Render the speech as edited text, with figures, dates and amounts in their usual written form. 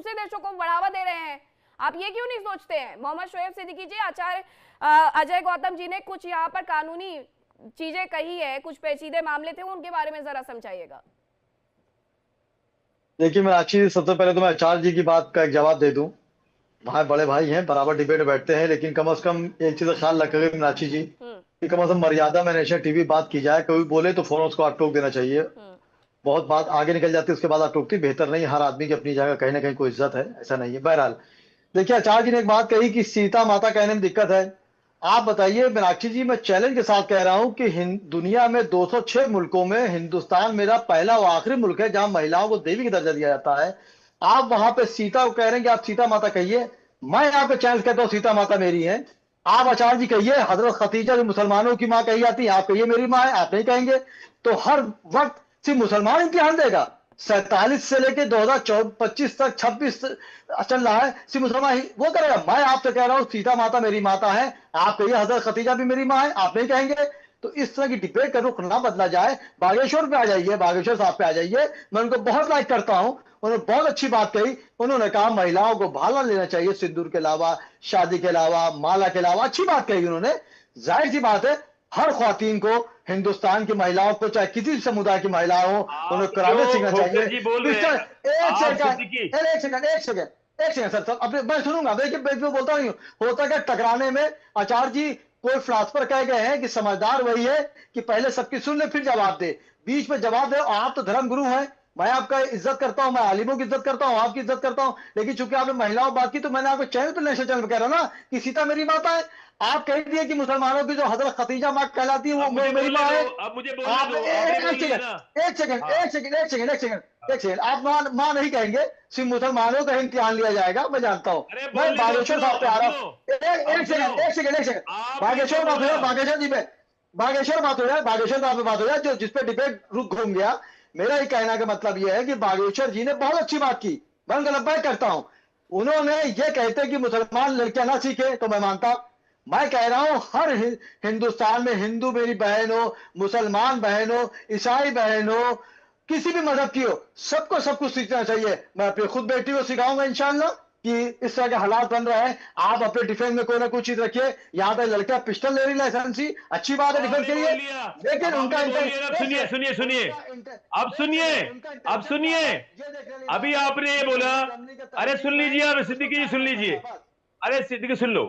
दूसरे देशों को बढ़ावा दे रहे हैं। आप ये क्यों नहीं सोचते हैं? मोहम्मद शोएब सिद्दीकी जी, आचार्य अजय गौतम जी ने कुछ यहाँ पर कानूनी चीजें कही है, कुछ पेचीदे मामले थे, उनके बारे में जरा समझाइएगा। देखिए मीनाक्षी, सबसे पहले तो मैं आचार्य जी की बात का एक जवाब दे दूं। भाई बड़े भाई हैं, बराबर डिबेट में बैठते हैं, लेकिन कम से कम एक चीज का ख्याल रखेंगे मीनाक्षी जी हम्म। कि कम से कम मर्यादा में नेशनल टीवी बात की जाए। कोई बोले तो फोन उसको आप टोक देना चाहिए। हम्म। बहुत बात आगे निकल जाती है, उसके बाद आप टोकती बेहतर नहीं। हर आदमी की अपनी जगह कहीं ना कहीं कोई इज्जत है, ऐसा नहीं है। बहरहाल देखिए, आचार्य जी ने एक बात कही कि सीता माता कहने में दिक्कत है। आप बताइए मीनाक्षी जी, मैं चैलेंज के साथ कह रहा हूं कि दुनिया में 206 मुल्कों में हिंदुस्तान मेरा पहला और आखिरी मुल्क है जहां महिलाओं को देवी का दर्जा दिया जाता है। आप वहां पे सीता को कह रहे हैं कि आप सीता माता कहिए। मैं यहाँ पे चैलेंज करता हूँ, सीता माता मेरी है। आप आचार्य जी कहिए हजरत खतीजा जो मुसलमानों की माँ कही जाती है, आप कहिए मेरी माँ है, आप नहीं कहेंगे। तो हर वक्त सिर्फ मुसलमान इम्तिहान देगा। 47 से लेके 2025 तक 26 चल रहा है, सिर्फ मुसलमान ही वो करेगा। मैं आपसे कह रहा हूँ सीता माता मेरी माता है, आप कहिए हजरत खतीजा भी मेरी माँ है, आप नहीं कहेंगे। तो इस तरह की डिबेट का रुख ना बदला जाए। बागेश्वर पे आ जाइए, बागेश्वर साहब पे आ जाइए। मैं उनको बहुत लाइक करता हूँ, उन्होंने बहुत अच्छी बात कही। उन्होंने कहा महिलाओं को भाला लेना चाहिए सिंदूर के अलावा, शादी के अलावा, माला के अलावा। अच्छी बात कही उन्होंने। जाहिर सी बात है, हर ख्वातीन को, हिंदुस्तान की महिलाओं को, चाहे किसी समुदाय की महिला हो, उन्हें आप जो कराटे सीखना चाहिए। खोखर जी बोल रहे पिस्टल, हैं, एक आप सेकंड, सिद्दीकी। एक सेकंड, एक सेकंड, एक सेकंड सर, अपने मैं सुनूंगा। देखिए बीच में बोलता नहीं हूँ। होता क्या टकराने में, आचार्य जी कोई फिलासफर कह गए हैं कि समझदार वही है कि पहले सबकी सुन ले फिर जवाब दे। बीच में जवाब दे। आप तो धर्म गुरु हैं, मैं आपका इज्जत करता हूं, मैं आलिमों की इज्जत करता हूं, आपकी इज्जत करता हूं। लेकिन चूंकि आपने महिलाओं बात की, तो मैंने आपको चैनल पर, नेशनल चैनल पर कह रहा हूं ना कि सीता मेरी माता है। आप कह दिए कि मुसलमानों की जो हजरत खतीजा माँ कहलाती है अब वो मुझे मेरी बोलने माँ दो, है। अब मुझे बोलने आप दो, आपने बोल लिया ना। एक सेकंड, हाँ। एक सेकंड, एक सेकंड, एक सेकंड, एक सेकंड। आप माँ नहीं कहेंगे, सिर्फ मुसलमानों का इम्तिहान लिया जाएगा, मैं जानता हूँ। अरे मैं बोलने दो, अब बागेश्वर सुनो, साहब पे अब आ रहा सुनो, हूँ। एक अब सुनो। सेकंड, एक सेकंड, एक सेकंड। आपने जो बागेश्वर बात हो बोला। जाए, बागेश्वर जी पे, बागेश्वर बात हो जाए, बागेश्वर साहब पे बात हो जाए, जो जिसपे डिबेट रुक घूम गया। मेरा ही कहना का मतलब यह है कि बागेश्वर जी ने बहुत अच्छी बात की, मैं उनका लब्बाइक करता हूं। उन्होंने ये कहते कि मुसलमान लड़कियां ना सीखे, तो मैं मानता। मैं कह रहा हूं हर हिंदुस्तान में, हिंदू मेरी बहन हो, मुसलमान बहन हो, ईसाई बहन हो, किसी भी मजहब की हो, सबको सब कुछ सीखना चाहिए। मैं अपनी खुद बेटी को सिखाऊंगा इंशाल्लाह कि इस तरह के हालात बन रहे हैं। आप अपने डिफेंस में कोई ना कोई चीज रखिए। यहाँ पे लड़कियां पिस्टल ले रही लाइसेंस ही, अच्छी बात अब है डिफेंस आपने के लिए। बोल लिया, लेकिन अब उनका आपने बोल इंटर लिया। अब एक सुनिए, सुनिए, सेकंड, सुनिए। उनका इंटर अब एक सुनिए, सेकंड, उनका अब इंटेंशन क्या सुनिए। है ये देखने वाली अभी बात है। आपने ये जो बोला। मुझे जमने का अरे सुन तहजीब है लीजिए, अब उसको सिद्दीकी जी कायम सुन रखा लीजिए। जाए बस। अरे सिद्दीकी सुन लो।